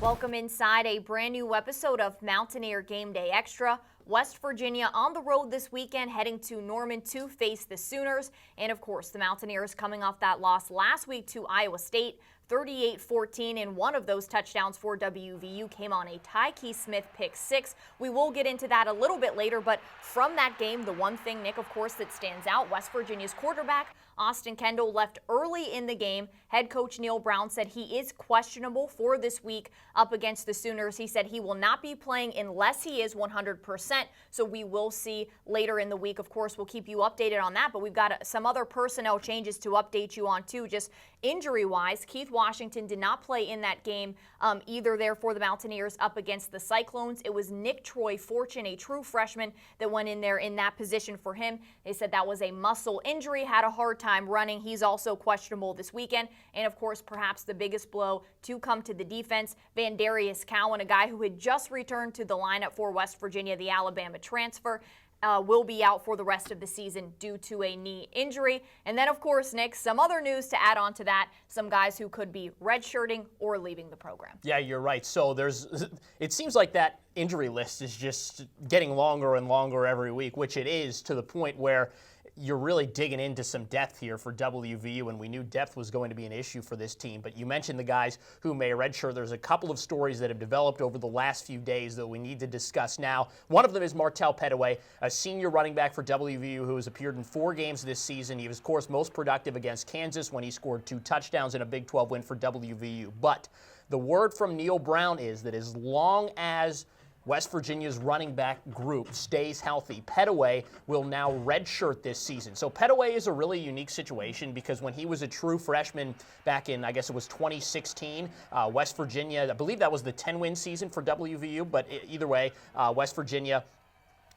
Welcome inside a brand new episode of Mountaineer Game Day Extra. West Virginia on the road this weekend, heading to Norman to face the Sooners. And of course, the Mountaineers coming off that loss last week to Iowa State, 38-14, and one of those touchdowns for WVU came on a Tyke Smith pick six. We will get into that a little bit later, but from that game, the one thing, Nick, of course, that stands out, West Virginia's quarterback, Austin Kendall, left early in the game. Head coach Neil Brown said he is questionable for this week up against the Sooners. He said he will not be playing unless he is 100%, so we will see later in the week. Of course, we'll keep you updated on that, but we've got some other personnel changes to update you on too, just injury-wise. Keith Washington did not play in that game either there for the Mountaineers up against the Cyclones. It was Nick Troy Fortune, a true freshman, that went in there in that position for him. They said that was a muscle injury, had a hard time running. He's also questionable this weekend. And of course, perhaps the biggest blow to come to the defense, Vandarius Cowan, a guy who had just returned to the lineup for West Virginia, the Alabama transfer, will be out for the rest of the season due to a knee injury. And then, of course, Nick, some other news to add on to that, some guys who could be redshirting or leaving the program. Yeah, you're right. So it seems like that injury list is just getting longer and longer every week, which it is, to the point where you're really digging into some depth here for WVU, and we knew depth was going to be an issue for this team. But you mentioned the guys who may redshirt. There's a couple of stories that have developed over the last few days that we need to discuss now. One of them is Martell Pettaway, a senior running back for WVU who has appeared in 4 games this season. He was, of course, most productive against Kansas when he scored 2 touchdowns in a Big 12 win for WVU. But the word from Neil Brown is that as long as West Virginia's running back group stays healthy, Pettaway will now redshirt this season. So Pettaway is a really unique situation because when he was a true freshman back in, I guess it was 2016, West Virginia, I believe that was the 10-win season for WVU, but either way, West Virginia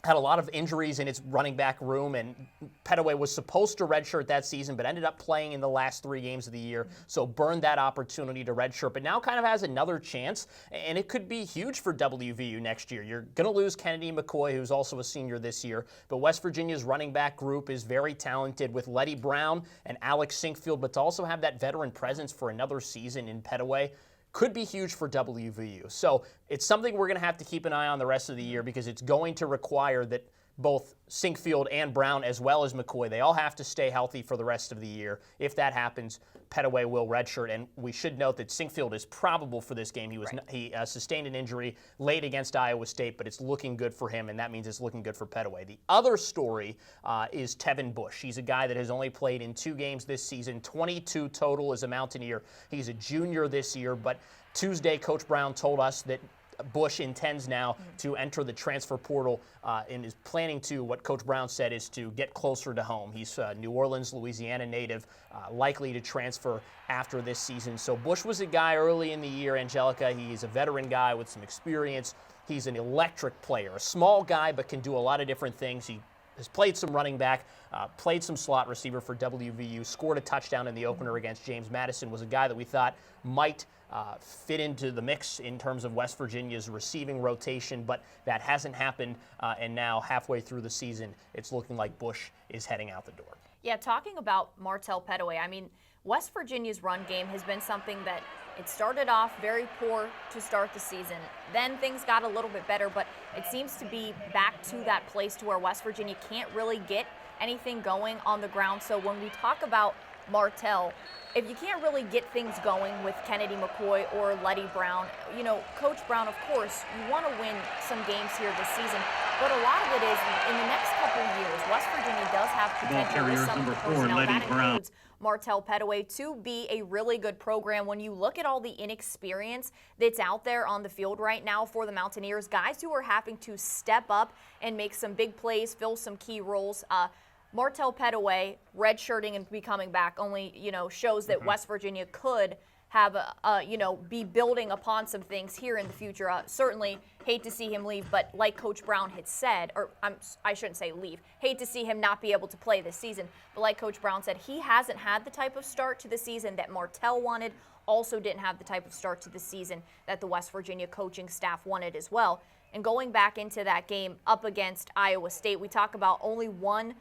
had a lot of injuries in its running back room, and Pettaway was supposed to redshirt that season, but ended up playing in the last 3 games of the year, so burned that opportunity to redshirt, but now kind of has another chance, and it could be huge for WVU next year. You're going to lose Kennedy McCoy, who's also a senior this year, but West Virginia's running back group is very talented with Letty Brown and Alex Sinkfield, but to also have that veteran presence for another season in Pettaway could be huge for WVU. So it's something we're going to have to keep an eye on the rest of the year because it's going to require that both Sinkfield and Brown, as well as McCoy, they all have to stay healthy for the rest of the year. If that happens, Pettaway will redshirt, and we should note that Sinkfield is probable for this game. He sustained an injury late against Iowa State, but it's looking good for him, and that means it's looking good for Pettaway. The other story is Tevin Bush. He's a guy that has only played in 2 games this season, 22 total as a Mountaineer. He's a junior this year, but Tuesday, Coach Brown told us that Bush intends now to enter the transfer portal and is planning to, what Coach Brown said, is to get closer to home. He's a New Orleans, Louisiana native, likely to transfer after this season. So Bush was a guy early in the year, Angelica. He's a veteran guy with some experience. He's an electric player, a small guy, but can do a lot of different things. He has played some running back, played some slot receiver for WVU, scored a touchdown in the opener against James Madison, was a guy that we thought might fit into the mix in terms of West Virginia's receiving rotation, but that hasn't happened, and now halfway through the season, it's looking like Bush is heading out the door. Yeah, talking about Martell Pettaway, I mean, West Virginia's run game has been something that it started off very poor to start the season. Then things got a little bit better, but it seems to be back to that place to where West Virginia can't really get anything going on the ground. So when we talk about Martell, if you can't really get things going with Kennedy McCoy or Letty Brown, you know, Coach Brown, of course, you want to win some games here this season, but a lot of it is in the next couple of years, West Virginia does have potential with some personnel. That includes Martell Pettaway to be a really good program. When you look at all the inexperience that's out there on the field right now for the Mountaineers, guys who are having to step up and make some big plays, fill some key roles, Martell Pettaway redshirting and becoming back only, shows that West Virginia could have, be building upon some things here in the future. Certainly hate to see him leave, but like Coach Brown had said, or I shouldn't say leave, hate to see him not be able to play this season, but like Coach Brown said, he hasn't had the type of start to the season that Martell wanted, also didn't have the type of start to the season that the West Virginia coaching staff wanted as well. And going back into that game up against Iowa State, we talk about only one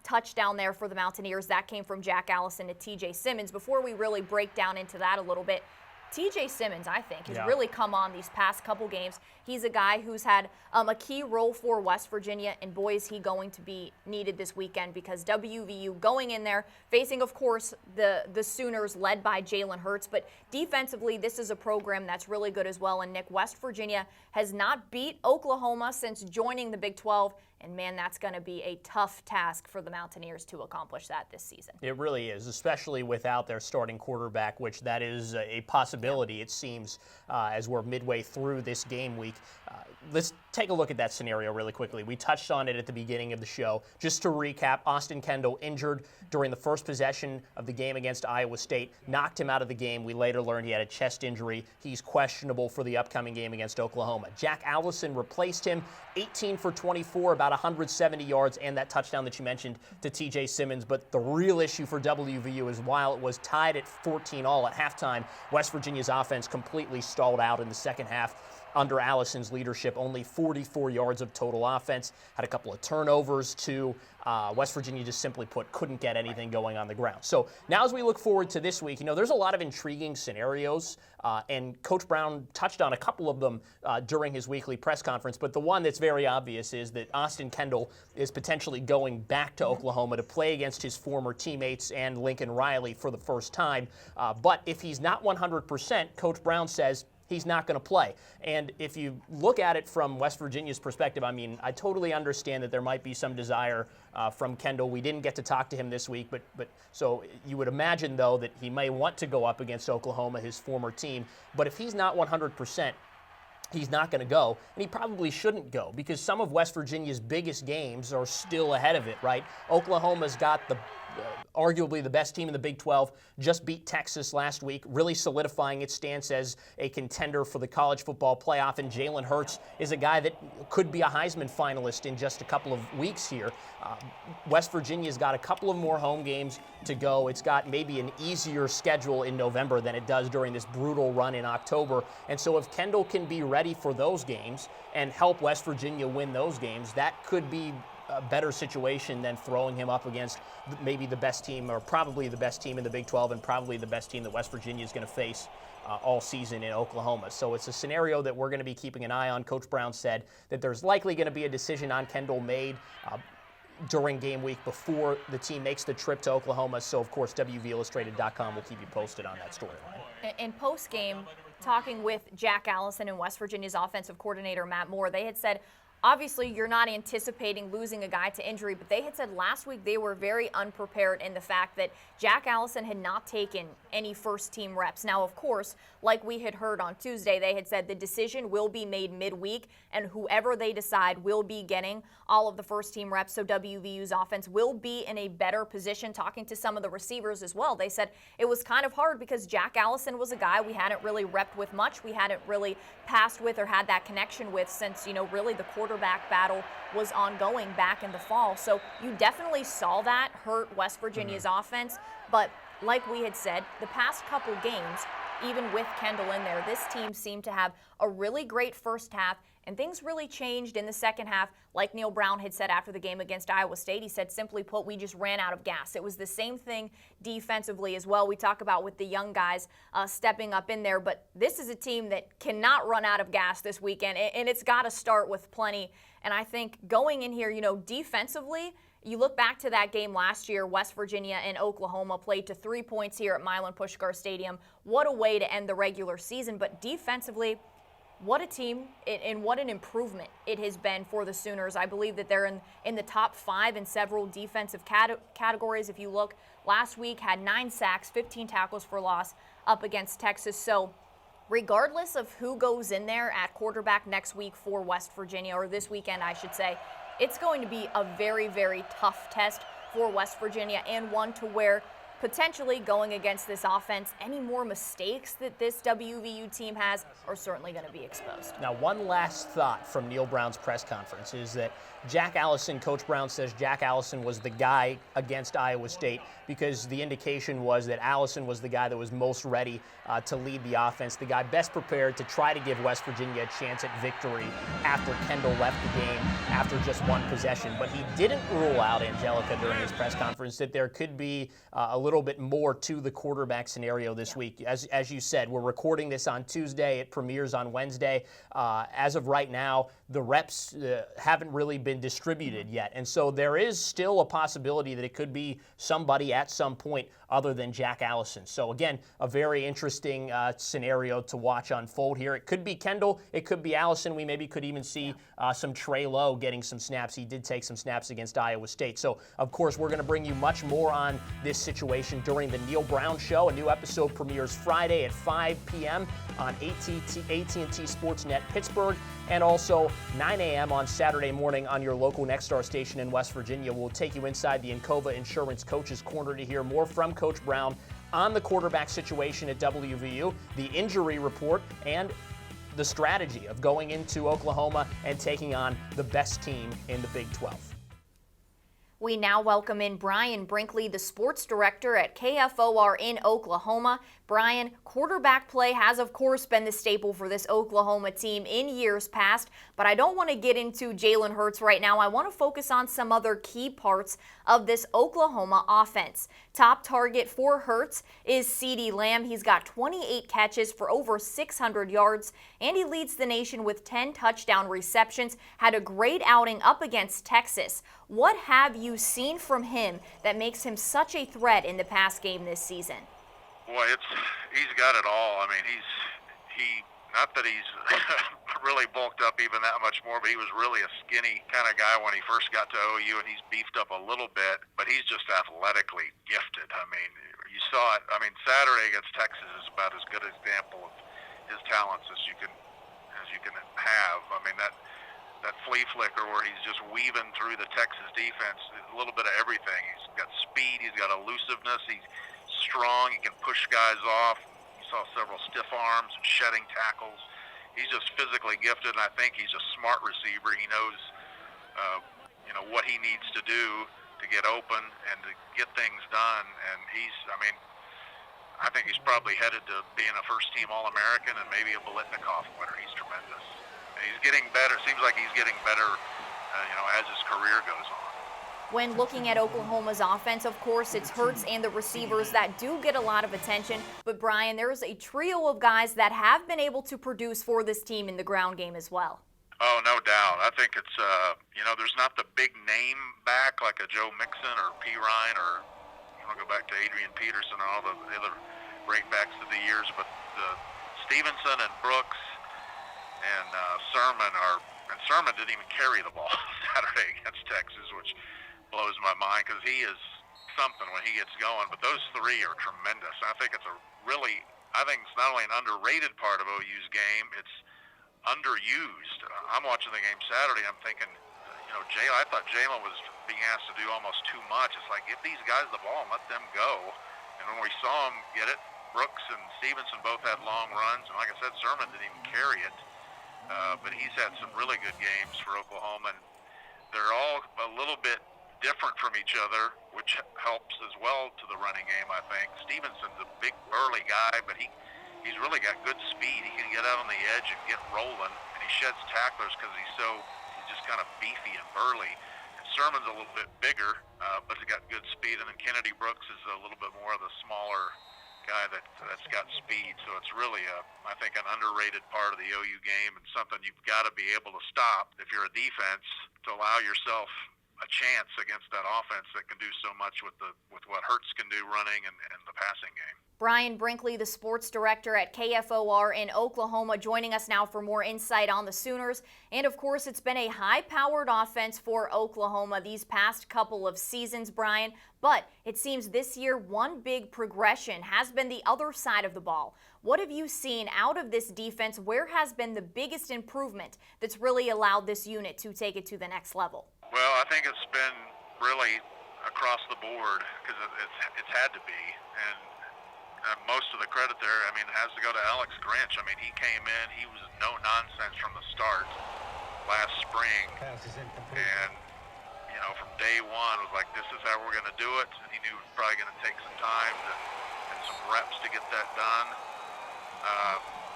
touchdown there for the Mountaineers. That came from Jack Allison to TJ Simmons. Before we really break down into that a little bit, TJ Simmons, I think, has Yeah. really come on these past couple games. He's a guy who's had a key role for West Virginia, and boy, is he going to be needed this weekend because WVU going in there, facing, of course, the Sooners led by Jalen Hurts, but defensively, this is a program that's really good as well. And Nick, West Virginia has not beat Oklahoma since joining the Big 12. And man, that's going to be a tough task for the Mountaineers to accomplish that this season. It really is, especially without their starting quarterback, which that is a possibility, it seems, as we're midway through this game week. Let's take a look at that scenario really quickly. We touched on it at the beginning of the show. Just to recap, Austin Kendall injured during the first possession of the game against Iowa State, knocked him out of the game. We later learned he had a chest injury. He's questionable for the upcoming game against Oklahoma. Jack Allison replaced him, 18 for 24, about 170 yards, and that touchdown that you mentioned to TJ Simmons. But the real issue for WVU is while it was tied at 14-all at halftime, West Virginia's offense completely stalled out in the second half. Under Allison's leadership, only 44 yards of total offense, had a couple of turnovers too. West Virginia just simply put couldn't get anything going on the ground. So now as we look forward to this week, there's a lot of intriguing scenarios, and Coach Brown touched on a couple of them during his weekly press conference, but the one that's very obvious is that Austin Kendall is potentially going back to Oklahoma to play against his former teammates and Lincoln Riley for the first time. But if he's not 100%, Coach Brown says he's not going to play. And if you look at it from West Virginia's perspective, I totally understand that there might be some desire from Kendall. We didn't get to talk to him this week, but so you would imagine, though, that he may want to go up against Oklahoma, his former team. But if he's not 100%, he's not going to go, and he probably shouldn't go because some of West Virginia's biggest games are still ahead of it, right? Oklahoma's got arguably the best team in the Big 12, just beat Texas last week, really solidifying its stance as a contender for the college football playoff, and Jalen Hurts is a guy that could be a Heisman finalist in just a couple of weeks here. West Virginia's got a couple of more home games to go. It's got maybe an easier schedule in November than it does during this brutal run in October, and so if Kendall can be ready for those games and help West Virginia win those games, that could be a better situation than throwing him up against maybe the best team, or probably the best team in the Big 12, and probably the best team that West Virginia is going to face all season in Oklahoma. So it's a scenario that we're going to be keeping an eye on. Coach Brown said that there's likely going to be a decision on Kendall made during game week before the team makes the trip to Oklahoma. So, of course, WVIllustrated.com will keep you posted on that storyline. In post-game, talking with Jack Allison and West Virginia's offensive coordinator, Matt Moore, they had said, obviously, you're not anticipating losing a guy to injury, but they had said last week they were very unprepared in the fact that Jack Allison had not taken any first-team reps. Now, of course, like we had heard on Tuesday, they had said the decision will be made midweek, and whoever they decide will be getting all of the first-team reps, so WVU's offense will be in a better position. Talking to some of the receivers as well, they said it was kind of hard because Jack Allison was a guy we hadn't really repped with much. We hadn't really passed with or had that connection with since, really the quarterback battle was ongoing back in the fall. So you definitely saw that hurt West Virginia's offense. But like we had said, the past couple games, even with Kendall in there, this team seemed to have a really great first half, and things really changed in the second half. Like Neil Brown had said after the game against Iowa State, he said, simply put, we just ran out of gas. It was the same thing defensively as well. We talk about with the young guys stepping up in there, but this is a team that cannot run out of gas this weekend, and it's got to start with plenty. And I think going in here, defensively, you look back to that game last year, West Virginia and Oklahoma played to 3 points here at Milan Puskar Stadium. What a way to end the regular season. But defensively, what a team and what an improvement it has been for the Sooners. I believe that they're in the top 5 in several defensive categories. If you look, last week had 9 sacks, 15 tackles for loss up against Texas. So regardless of who goes in there at quarterback next week for West Virginia, or this weekend, I should say, it's going to be a very, very tough test for West Virginia, and one to where potentially going against this offense, any more mistakes that this WVU team has are certainly going to be exposed. Now, one last thought from Neil Brown's press conference is that Jack Allison, Coach Brown says Jack Allison was the guy against Iowa State because the indication was that Allison was the guy that was most ready to lead the offense, the guy best prepared to try to give West Virginia a chance at victory after Kendall left the game after just one possession. But he didn't rule out, Angelica, during his press conference that there could be a little little bit more to the quarterback scenario this week. As you said, we're recording this on Tuesday. It premieres on Wednesday. As of right now, the reps haven't really been distributed yet. And so there is still a possibility that it could be somebody at some point other than Jack Allison. So again, a very interesting scenario to watch unfold here. It could be Kendall. It could be Allison. We maybe could even see some Trey Lowe getting some snaps. He did take some snaps against Iowa State. So, of course, we're going to bring you much more on this situation during the Neil Brown Show. A new episode premieres Friday at 5 p.m. on AT&T Sportsnet Pittsburgh, and also 9 a.m. on Saturday morning on your local Xtra station in West Virginia. We'll take you inside the Encova Insurance Coaches Corner to hear more from Coach Brown on the quarterback situation at WVU, the injury report, and the strategy of going into Oklahoma and taking on the best team in the Big 12. We now welcome in Brian Brinkley, the sports director at KFOR in Oklahoma. Brian, quarterback play has, of course, been the staple for this Oklahoma team in years past, but I don't want to get into Jalen Hurts right now. I want to focus on some other key parts of this Oklahoma offense. Top target for Hurts is CeeDee Lamb. He's got 28 catches for over 600 yards, and he leads the nation with 10 touchdown receptions. Had a great outing up against Texas. What have you seen from him that makes him such a threat in the pass game this season? Boy, he's got it all. I mean, he not that he's really bulked up even that much more, but he was really a skinny kind of guy when he first got to OU, and he's beefed up a little bit, but he's just athletically gifted. I mean, you saw it. I mean, Saturday against Texas is about as good an example of his talents as you can have. I mean, that flea flicker where he's just weaving through the Texas defense, a little bit of everything. He's got speed, he's got elusiveness, he's strong, he can push guys off. You saw several stiff arms and shedding tackles. He's just physically gifted, and I think he's a smart receiver. He knows, what he needs to do to get open and to get things done. And I think he's probably headed to being a first-team All-American and maybe a Biletnikoff winner. He's tremendous. And he's getting better. Seems like he's getting better, as his career goes on. When looking at Oklahoma's offense, of course, it's Hurts and the receivers that do get a lot of attention. But, Brian, there's a trio of guys that have been able to produce for this team in the ground game as well. Oh, no doubt. I think it's, there's not the big name back like a Joe Mixon or P. Ryan or, go back to Adrian Peterson and all the other great backs of the years. But Stevenson and Brooks and Sermon didn't even carry the ball Saturday against Texas, which blows my mind because he is something when he gets going. But those three are tremendous. I think it's it's not only an underrated part of OU's game, it's underused. I'm watching the game Saturday. I'm thinking, Jalen. I thought Jalen was being asked to do almost too much. It's like, give these guys the ball and let them go. And when we saw him get it, Brooks and Stevenson both had long runs, and like I said, Sermon didn't even carry it. But he's had some really good games for Oklahoma, and they're all a little bit different from each other, which helps as well to the running game, I think. Stevenson's a big, burly guy, but he's really got good speed. He can get out on the edge and get rolling, and he sheds tacklers because he's just kind of beefy and burly. And Sermon's a little bit bigger, but he's got good speed, and then Kennedy Brooks is a little bit more of the smaller guy that's got speed. So it's really, I think, an underrated part of the OU game and something you've got to be able to stop if you're a defense to allow yourself a chance against that offense that can do so much with what Hurts can do running and the passing game. Brian Brinkley, the sports director at KFOR in Oklahoma, joining us now for more insight on the Sooners. And of course, it's been a high-powered offense for Oklahoma these past couple of seasons, Brian. But it seems this year one big progression has been the other side of the ball. What have you seen out of this defense? Where has been the biggest improvement that's really allowed this unit to take it to the next level? Well, I think it's been really across the board because it's had to be. And most of the credit there, has to go to Alex Grinch. He came in, he was no nonsense from the start last spring. And, from day one, was like, this is how we're going to do it. And he knew it was probably going to take some time and some reps to get that done.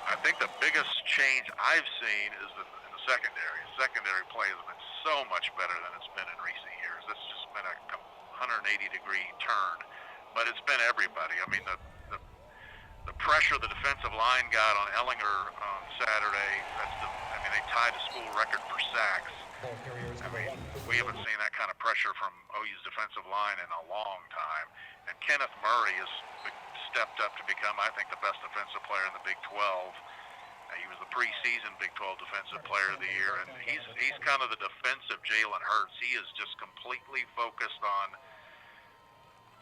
I think the biggest change I've seen is in the secondary. Secondary play has been so much better than it's been in recent years. It's just been a 180-degree turn. but it's been everybody. I mean, the pressure the defensive line got on Ellinger on Saturday, they tied a school record for sacks. I mean, we haven't seen that kind of pressure from OU's defensive line in a long time. And Kenneth Murray has stepped up to become, I think, the best defensive player in the Big 12. He was the preseason Big 12 Defensive Player of the Year, and he's kind of the defensive Jalen Hurts. He is just completely focused on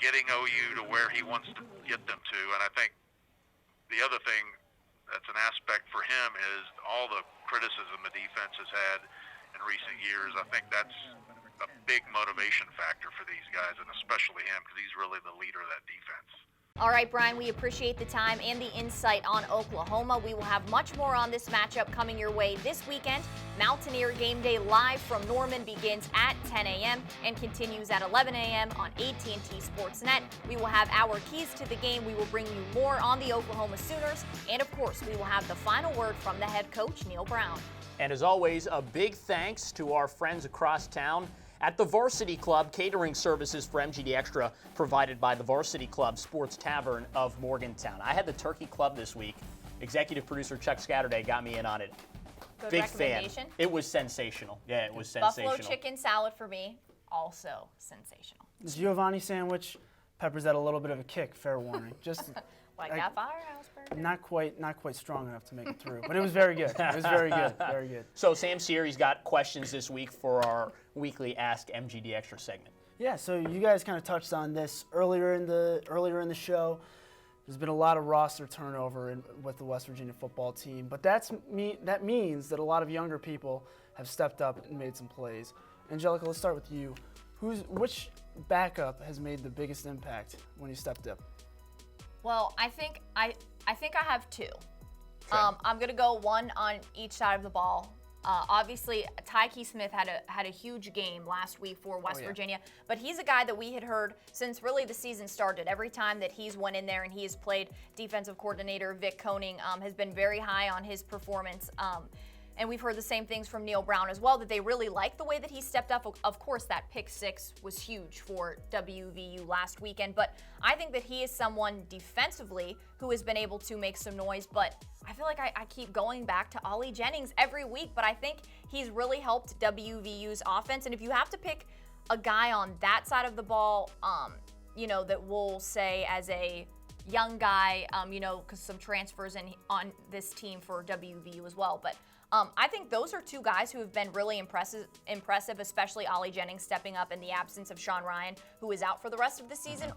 getting OU to where he wants to get them to. And I think the other thing that's an aspect for him is all the criticism the defense has had in recent years. I think that's a big motivation factor for these guys, and especially him, because he's really the leader of that defense. All right, Brian, we appreciate the time and the insight on Oklahoma. We will have much more on this matchup coming your way this weekend. Mountaineer Game Day live from Norman begins at 10 a.m. and continues at 11 a.m. on AT&T Sportsnet. We will have our keys to the game. We will bring you more on the Oklahoma Sooners. And, of course, we will have the final word from the head coach, Neil Brown. And as always, a big thanks to our friends across town at the Varsity Club, catering services for MGD Xtra provided by the Varsity Club Sports Tavern of Morgantown. I had the Turkey Club this week. Executive producer Chuck Scatterday got me in on it. Good Big fan. recommendation. It was sensational. Yeah, it was sensational. Buffalo chicken salad for me, also sensational. The Giovanni sandwich peppers out a little bit of a kick, fair warning. Just Like that firehouse burger? not quite strong enough to make it through, but it was very good. It was very good, very good. So Sam Seary's got questions this week for our weekly Ask MGD Extra segment. Yeah, so you guys kind of touched on this earlier in the show. There's been a lot of roster turnover with the West Virginia football team, but that means that a lot of younger people have stepped up and made some plays. Angelica, let's start with you. Which backup has made the biggest impact when you stepped up? Well, I think I have two. Okay. I'm gonna go one on each side of the ball. Obviously, Tyke Smith had a huge game last week for West Virginia, but he's a guy that we had heard since really the season started. Every time that he's went in there and he has played, defensive coordinator Vic Koenig has been very high on his performance. And we've heard the same things from Neil Brown as well, that they really like the way that he stepped up. Of course, that pick six was huge for WVU last weekend, but I think that he is someone defensively who has been able to make some noise. But I feel like I keep going back to Ollie Jennings every week, but I think he's really helped WVU's offense. And if you have to pick a guy on that side of the ball, that we'll say as a young guy, because some transfers on this team for WVU as well, but I think those are two guys who have been really impressive, especially Ollie Jennings stepping up in the absence of Sean Ryan, who is out for the rest of the season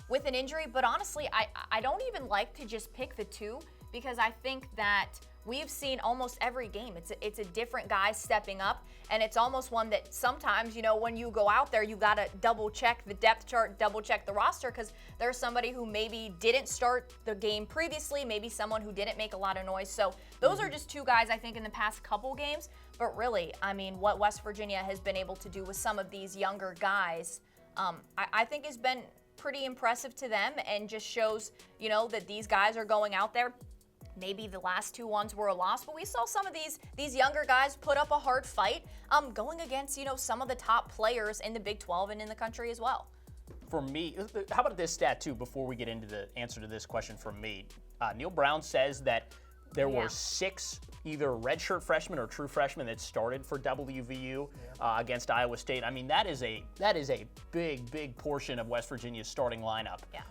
with an injury. But honestly, I don't even like to just pick the two, because I think that we've seen almost every game. It's a different guy stepping up, and it's almost one that sometimes, when you go out there, you got to double check the depth chart, double check the roster, because there's somebody who maybe didn't start the game previously, maybe someone who didn't make a lot of noise. So those are just two guys I think in the past couple games. But really, I mean, what West Virginia has been able to do with some of these younger guys, I think has been pretty impressive to them, and just shows, that these guys are going out there. Maybe the last two ones were a loss, but we saw some of these younger guys put up a hard fight, going against, some of the top players in the Big 12 and in the country as well. For me, how about this stat too, before we get into the answer to this question from me? Neil Brown says that there were 6 either redshirt freshmen or true freshmen that started for WVU against Iowa State. I mean, that is a big portion of West Virginia's starting lineup. Yeah.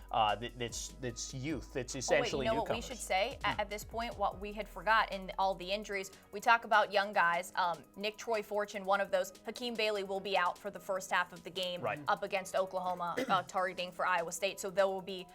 That's youth. It's essentially newcomers. What we should say at this point, what we had forgot in all the injuries, we talk about young guys. Nick Troy Fortune, one of those. Hakeem Bailey will be out for the first half of the game up against Oklahoma, targeting for Iowa State. So there will be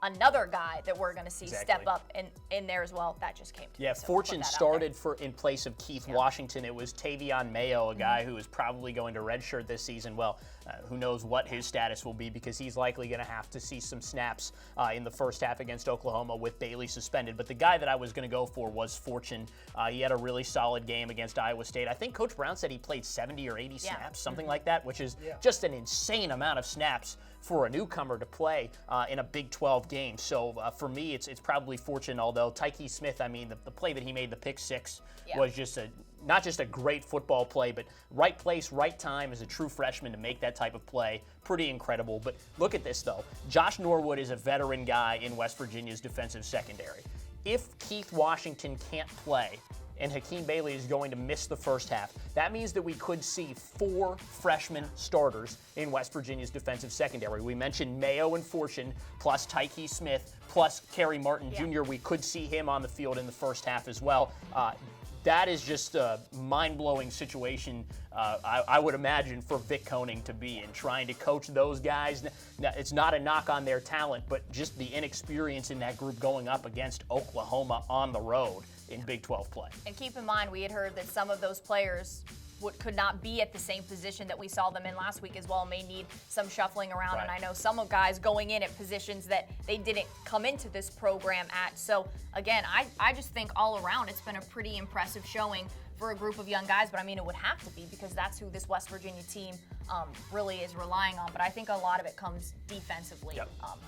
another guy that we're going to see step up in there as well. That just came to me. Yeah, So Fortune started in place of Keith Washington. It was Tavion Mayo, a guy who is probably going to redshirt this season. Well, who knows what his status will be, because he's likely going to have to see some snaps in the first half against Oklahoma with Bailey suspended. But the guy that I was going to go for was Fortune. He had a really solid game against Iowa State. I think Coach Brown said he played 70 or 80 snaps, something like that, which is just an insane amount of snaps for a newcomer to play in a Big 12 game. So for me, it's probably Fortune, although Tyke Smith, I mean, the play that he made, the pick six, was just not just a great football play, but right place, right time as a true freshman to make that type of play. Pretty incredible. But look at this, though. Josh Norwood is a veteran guy in West Virginia's defensive secondary. If Keith Washington can't play and Hakeem Bailey is going to miss the first half, that means that we could see 4 freshman starters in West Virginia's defensive secondary. We mentioned Mayo and Fortune, plus Tyke Smith, plus Kerry Martin Jr. We could see him on the field in the first half as well. That is just a mind-blowing situation, I would imagine, for Vic Koenig to be in, trying to coach those guys. Now, it's not a knock on their talent, but just the inexperience in that group going up against Oklahoma on the road in Big 12 play. And keep in mind, we had heard that some of those players could not be at the same position that we saw them in last week as well, may need some shuffling around. Right. And I know some of guys going in at positions that they didn't come into this program at. So again, I just think all around it's been a pretty impressive showing for a group of young guys, but I mean it would have to be because that's who this West Virginia team really is relying on. But I think a lot of it comes defensively,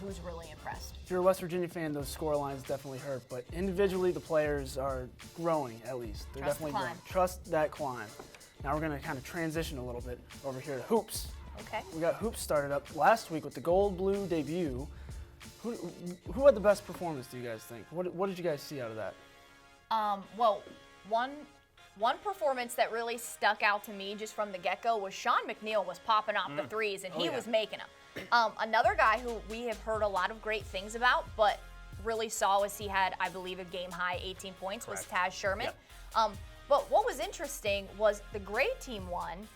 who's really impressed. If you're a West Virginia fan, those score lines definitely hurt, but individually the players are growing at least. They're Trust the definitely growing. climb. Trust that climb. Now we're going to kind of transition a little bit over here to hoops. Okay. We got hoops started up last week with the gold blue debut. Who had the best performance, do you guys think? What did you guys see out of that? Well, one performance that really stuck out to me just from the get-go was Sean McNeil was popping off the threes, and he was making them. Another guy who we have heard a lot of great things about, but really saw as he had, I believe, a game-high 18 points was Taz Sherman. Yep. But what was interesting was the gray team won,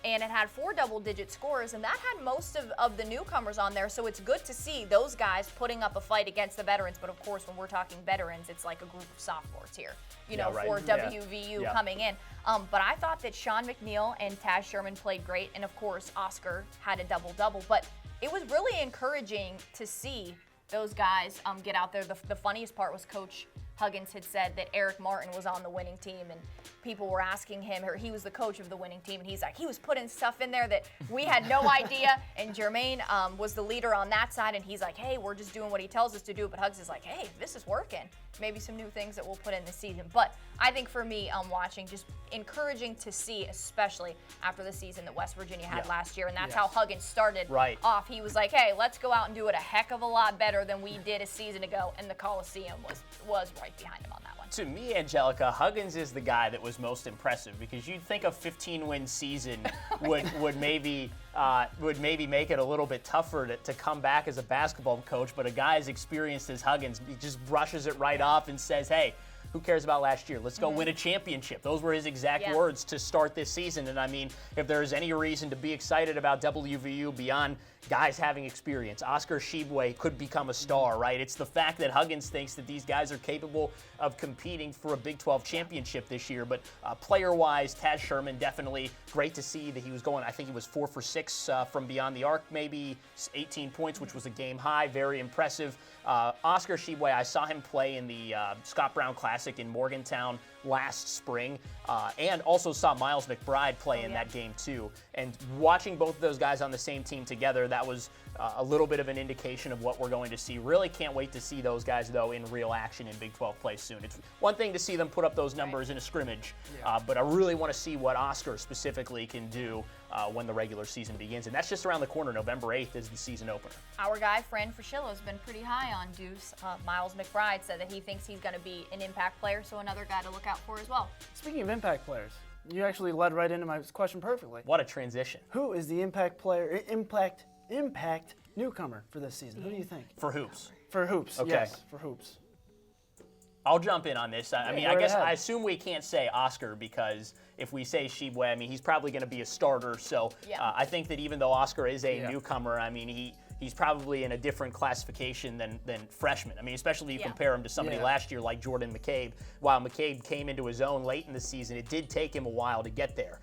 and it had 4 double-digit scores, and that had most of the newcomers on there, so it's good to see those guys putting up a fight against the veterans. But of course, when we're talking veterans, it's like a group of sophomores here, for WVU coming in. But I thought that Sean McNeil and Taz Sherman played great, and of course, Oscar had a double-double. But it was really encouraging to see those guys get out there. The funniest part was Coach Huggins had said that Eric Martin was on the winning team, and people were asking him, or he was the coach of the winning team, and he's like, he was putting stuff in there that we had no idea. And Jermaine was the leader on that side, and he's like, hey, we're just doing what he tells us to do. But Hugs is like, hey, this is working. Maybe some new things that we'll put in this season. But I think for me, watching, just encouraging to see, especially after the season that West Virginia had last year, and that's how Huggins started off. He was like, hey, let's go out and do it a heck of a lot better than we did a season ago, and the Coliseum was right behind him on that one. To me, Angelica, Huggins is the guy that was most impressive because you'd think a 15-win season would maybe make it a little bit tougher to come back as a basketball coach, but a guy as experienced as Huggins, he just brushes it right off and says, hey, who cares about last year? Let's go win a championship. Those were his exact words to start this season. And I mean, if there's any reason to be excited about WVU beyond guys having experience, Oscar Tshiebwe could become a star, right? It's the fact that Huggins thinks that these guys are capable of competing for a Big 12 championship this year. But player-wise, Taz Sherman, definitely great to see that he was going, I think he was 4 for 6 from beyond the arc, maybe 18 points, which was a game high, very impressive. Oscar Tshiebwe, I saw him play in the Scott Brown Classic in Morgantown last spring, and also saw Miles McBride play in that game too. And watching both of those guys on the same team together, that was a little bit of an indication of what we're going to see. Really can't wait to see those guys, though, in real action in Big 12 play soon. It's one thing to see them put up those numbers in a scrimmage, but I really want to see what Oscar specifically can do when the regular season begins. And that's just around the corner. November 8th is the season opener. Our guy, Fran Fraschillo, has been pretty high on Deuce. Miles McBride said that he thinks he's going to be an impact player, so another guy to look out for as well. Speaking of impact players, you actually led right into my question perfectly. What a transition. Who is the impact player, impact newcomer for this season? Who do you think? For hoops. For hoops, Okay. yes, for hoops. I'll jump in on this. I mean, go I guess ahead. I assume we can't say Oscar because if we say Tshiebwe, I mean, he's probably going to be a starter. So I think that even though Oscar is a newcomer, I mean, he's probably in a different classification than freshman. I mean, especially if you compare him to somebody last year like Jordan McCabe. While McCabe came into his own late in the season, it did take him a while to get there.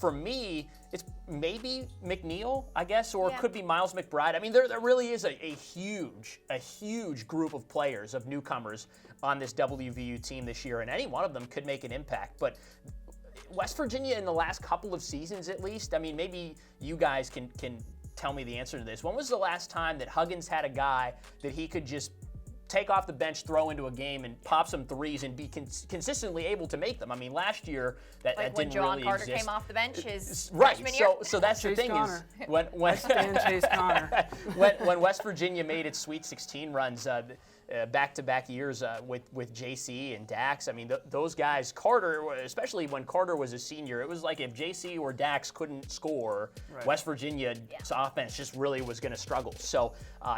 For me, it's maybe McNeil, I guess, or it could be Miles McBride. I mean, there really is a huge group of players, of newcomers on this WVU team this year, and any one of them could make an impact. But West Virginia in the last couple of seasons, at least, I mean, maybe you guys can tell me the answer to this. When was the last time that Huggins had a guy that he could just take off the bench, throw into a game, and pop some threes and be consistently able to make them. I mean, last year that when didn't John really Carter exist. came off the bench his Right. freshman year. So that's the Chase thing Connor. is when Stan Chase Connor. when West Virginia made its Sweet 16 runs back-to-back years with JC and Dax, I mean, those guys, Carter, especially when Carter was a senior, it was like if JC or Dax couldn't score, West Virginia's offense just really was going to struggle. So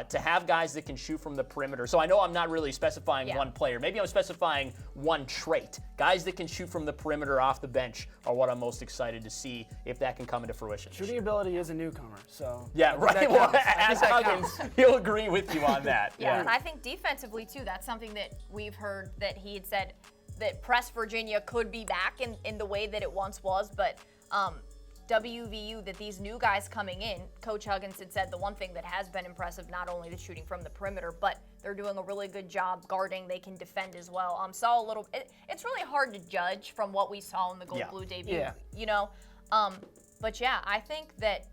to have guys that can shoot from the perimeter, so I know I'm not really specifying one player. Maybe I'm specifying one trait. Guys that can shoot from the perimeter off the bench are what I'm most excited to see if that can come into fruition. Shooting ability is a newcomer, so yeah, right. Well, as Huggins, he'll agree with you on that. Yeah, and I think defensively too, that's something that we've heard that he had said that Press Virginia could be back in the way that it once was, but WVU, that these new guys coming in, Coach Huggins had said the one thing that has been impressive, not only the shooting from the perimeter, but they're doing a really good job guarding. They can defend as well. Saw a little. It's really hard to judge from what we saw in the Gold Blue debut. You know, but yeah, I think that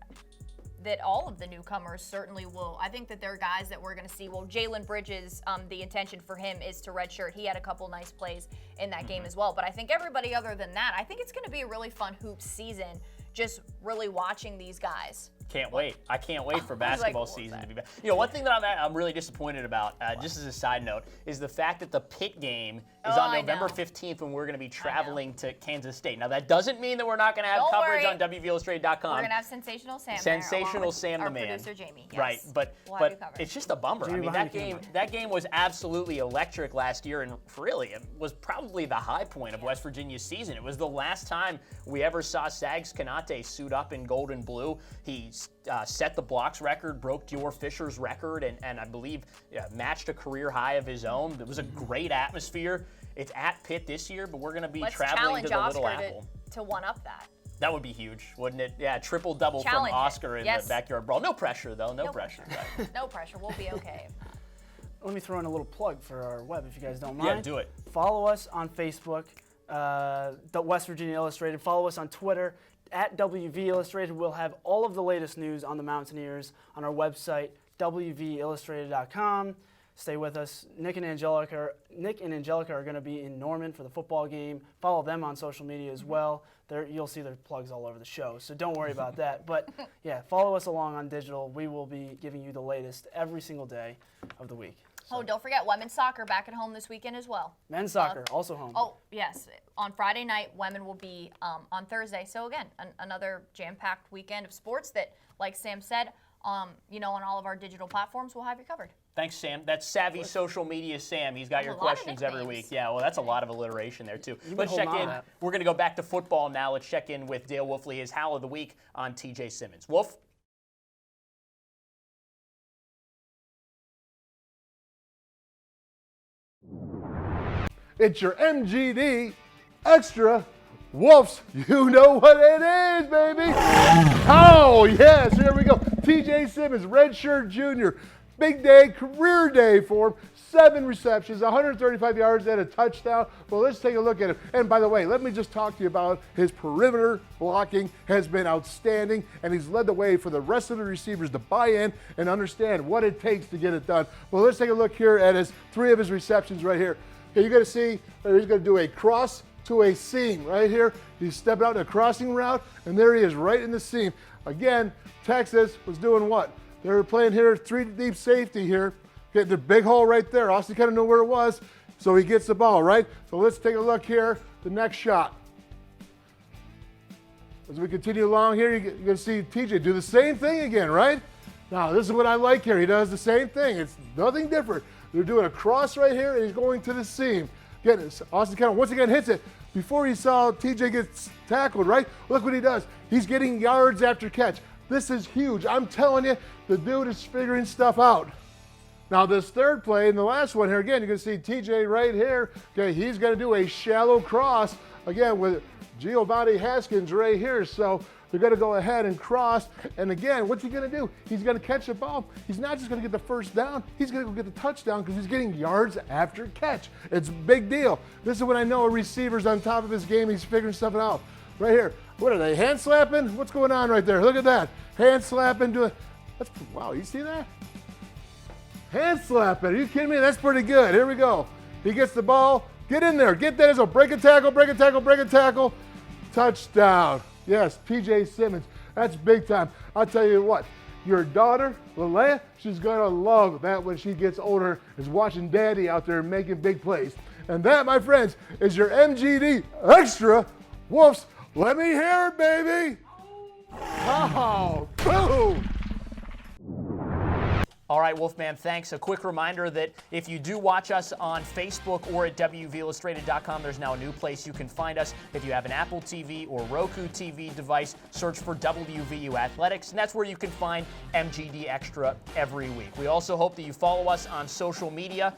all of the newcomers certainly will. I think that there are guys that we're going to see. Well, Jalen Bridges, the intention for him is to redshirt. He had a couple nice plays in that game as well. But I think everybody other than that, I think it's going to be a really fun hoop season, just really watching these guys. Can't wait. I can't wait for basketball season to be back. You know, one thing that I'm really disappointed about, just as a side note, is the fact that the Pitt game is on November 15th when we're going to be traveling to Kansas State. Now, that doesn't mean that we're not going to have coverage on WVIllustrated.com. We're going to have Sensational Sam Sensational Sam the man. Producer Jamie. Yes. Right, but it's just a bummer. I mean, that game was absolutely electric last year, and really, it was probably the high point of West Virginia's season. It was the last time we ever saw Sags Kanate suit up in gold and blue. He set the blocks record, broke Dior Fisher's record, and I believe matched a career high of his own. It was a great atmosphere. It's at Pitt this year, but we're going to be traveling to the Little Apple. To one-up that. That would be huge, wouldn't it? Yeah, triple-double from Oscar in the backyard brawl. No pressure, though. No pressure. Right. No pressure. We'll be okay. Let me throw in a little plug for our web, if you guys don't mind. Yeah, do it. Follow us on Facebook, the West Virginia Illustrated. Follow us on Twitter, at WV Illustrated. We'll have all of the latest news on the Mountaineers on our website, WVIllustrated.com. Stay with us. Nick and Angelica are going to be in Norman for the football game. Follow them on social media as well. You'll see their plugs all over the show, so don't worry about that. But yeah, follow us along on digital. We will be giving you the latest every single day of the week. So. Oh, don't forget women's soccer back at home this weekend as well. Men's soccer also home. Oh, yes. On Friday night, women will be on Thursday. So again, another jam-packed weekend of sports that, like Sam said, on all of our digital platforms, we'll have you covered. Thanks, Sam. That's Savvy Social Media Sam. He's got your questions every week. Yeah, well, that's a lot of alliteration there, too. Let's check in. We're going to go back to football now. Let's check in with Dale Wolfley, his Howl of the Week on TJ Simmons. Wolf? It's your MGD Extra Wolves. You know what it is, baby. Oh, yes, here we go. TJ Simmons, redshirt junior. Big day, career day for him. 7 receptions, 135 yards and a touchdown. Well, let's take a look at him. And by the way, let me just talk to you about his perimeter blocking has been outstanding, and he's led the way for the rest of the receivers to buy in and understand what it takes to get it done. Well, let's take a look here at 3 of his receptions right here. Okay, you're going to see he's going to do a cross to a seam right here. He's stepping out in a crossing route, and there he is right in the seam. Again, Texas was doing what? They were playing here 3 deep safety here. Okay, the big hole right there. Austin kind of knew where it was, so he gets the ball, right? So let's take a look here. The next shot. As we continue along here, you're going to see TJ do the same thing again, right? Now, this is what I like here. He does the same thing. It's nothing different. They're doing a cross right here, and he's going to the seam. Again, Austin kind of once again hits it. Before you saw TJ gets tackled, right? Look what he does. He's getting yards after catch. This is huge. I'm telling you, the dude is figuring stuff out. Now, this third play, and the last one here, again, you can see TJ right here. Okay, he's going to do a shallow cross, again, with Giovanni Haskins right here. So they're going to go ahead and cross. And again, what's he going to do? He's going to catch the ball. He's not just going to get the first down. He's going to go get the touchdown because he's getting yards after catch. It's a big deal. This is when I know a receiver's on top of his game. He's figuring stuff out. Right here. What are they, hand slapping? What's going on right there? Look at that. Hand slapping. Wow, you see that? Hand slap it. Are you kidding me? That's pretty good. Here we go. He gets the ball. Get in there. Get that as a break a tackle, break a tackle, break a tackle. Touchdown. Yes, TJ Simmons. That's big time. I'll tell you what. Your daughter, Lilia, she's going to love that when she gets older, is watching Daddy out there making big plays. And that, my friends, is your MGD Extra. Wolves, let me hear it, baby. Oh, boom. All right, Wolfman, thanks. A quick reminder that if you do watch us on Facebook or at WVIllustrated.com, there's now a new place you can find us. If you have an Apple TV or Roku TV device, search for WVU Athletics, and that's where you can find MGD Extra every week. We also hope that you follow us on social media.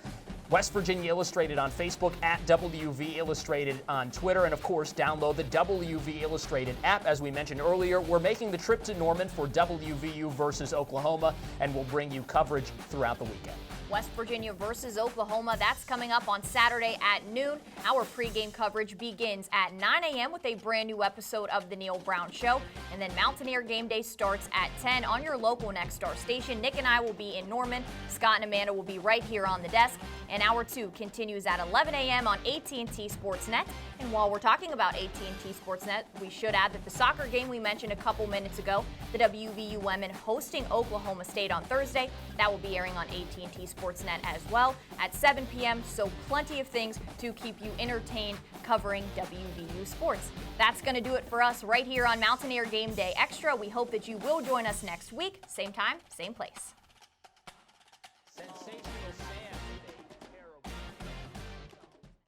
West Virginia Illustrated on Facebook, at WV Illustrated on Twitter, and of course, download the WV Illustrated app. As we mentioned earlier, we're making the trip to Norman for WVU versus Oklahoma, and we'll bring you coverage throughout the weekend. West Virginia versus Oklahoma. That's coming up on Saturday at noon. Our pregame coverage begins at 9 a.m. with a brand new episode of The Neil Brown Show. And then Mountaineer Game Day starts at 10 on your local Nexstar station. Nick and I will be in Norman. Scott and Amanda will be right here on the desk. And Hour 2 continues at 11 a.m. on AT&T Sportsnet. And while we're talking about AT&T Sportsnet, we should add that the soccer game we mentioned a couple minutes ago, the WVU women hosting Oklahoma State on Thursday, that will be airing on AT&T Sportsnet as well at 7 p.m. So plenty of things to keep you entertained covering WVU sports. That's going to do it for us right here on Mountaineer Game Day Extra. We hope that you will join us next week, same time, same place.